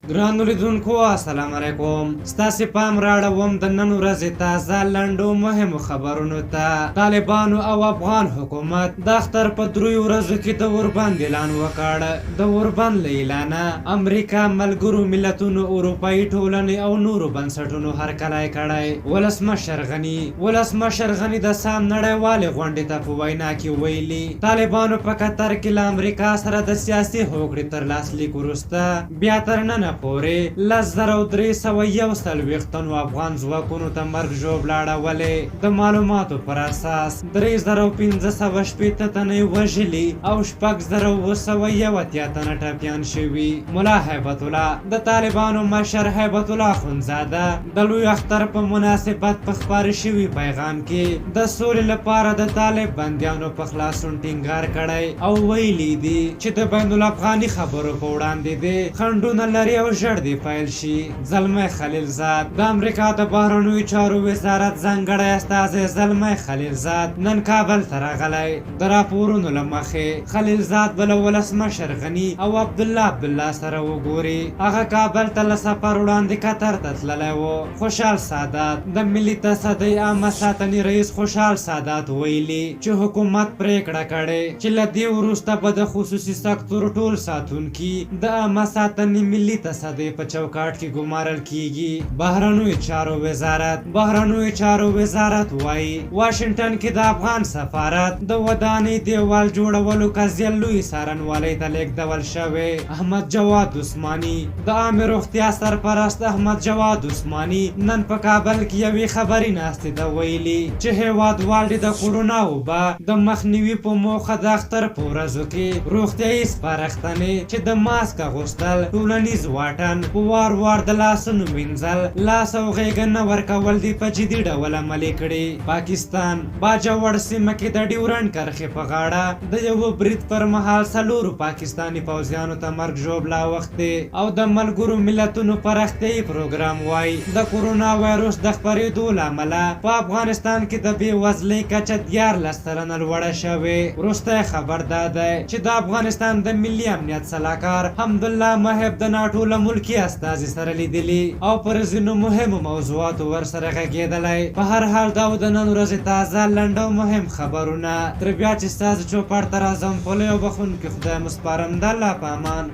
ګرانو لیدونکو السلام علیکم. ستاسې پام راړوم د نن ورځې تازه لنډو مهمو خبرونو ته. طالبانو او افغان حکومت د اختر په 3 ورځو کې د اوربند اعلان وکړ. د اوربند له اعلانه امریکا، ملګرو ملتونو، اروپایي ټولنې او نورو بنسټونو هرکلی کړی. ولسمشر غني د سام نړیوالې غونډې ته په وینا کې ویلي طالبانو په قطر کې له امریکا سره د سیاسي هوکړې تر لاسلیک وروسته بیا تر ننه پورې 10,341 تنو افغان ځواکونو ته مرګ ژوبله اړولې. د معلوماتو پر اساس 3,580 تنه وژلي او 6,281 تنه ټپیان شوي. ملا هیبت الله د طالبانو مشر هیبت الله اخندزاده د لوی اختر په مناسبت په خپاره شوي پیغام کې د سولې لپاره د طالب بندیانو په خلاصون ټینګار کړی او ویلي دي چې د بین الافغاني خبرو په وړاندې دي خنډونه لري او ژر دې پیل شي. زلمی خلیلزاد د امریکا د بهرنیو چارو وزارت ځانګړی استازی زلمی خلیلزاد نن کابل ته راغلی. د راپورونو له مخې خلیلزاد به له ولسمشر غني او عبدالله سره وګوري. هغه کابل ته له سفر وړاندې قطر ته تللی و. خوشحال سادات د ملي تصدۍ عامه ساتنې رئیس خوشحال سادات ویلي چې حکومت پریکړه کړې چې له دې وروسته به د خصوصي سکتور ټول ساتونکي د عامه ساتنې ملي تصدۍ په چوکاټ کې ګمارل کیږي. بهرنیو چارو وزارت وایي واشنګټن کې د افغان سفارت د ودانۍ دیوال جوړولو قضیه لوی څارنوالۍ ته لیږدول شوی. احمد جواد عثماني د عامه روغتیا سرپرست احمد جواد عثماني نن په کابل کې یوې خبري ناستې ته ویلي چې هیوادوال د کورونا وبا د مخنیوي په موخه د اختر په ورځو کې روغتیایي سپارښتنې چې د ماسک اغوستل، ټولنیز واټن، په وار د لاسونو مینځل، لاس او غېږه نه ورکول دي په جدي ډول عملي کړي. پاکستان باجوړ سیمه کې د ډیورنډ کرښې په غاړه د یو برید پر مهال 4 پاکستاني پوځیانو ته مرګ ژوبله اوښتې. او د ملګرو ملتونو پراختیایي پروګرام وایي د کورونا وایرس د خپرېدو له امله په افغانستان کې د بېوزلۍ کچه 14 سلنه لوړه شوې. وروستی خبر دا دی چې د افغانستان د ملي امنیت سلاکار حمدالله محب د ناټو له ملکي استازي سره لیدلي او پر ځینو مهمو موضوعاتو ورسره غږېدلی. په هر حال دا د نن ورځې تازه لنډ او مهم خبرونه. تر بیا چې ستاسو چوپړ ته راځم په لوی او بخښونکي خدای مو سپارم. د الله په امان.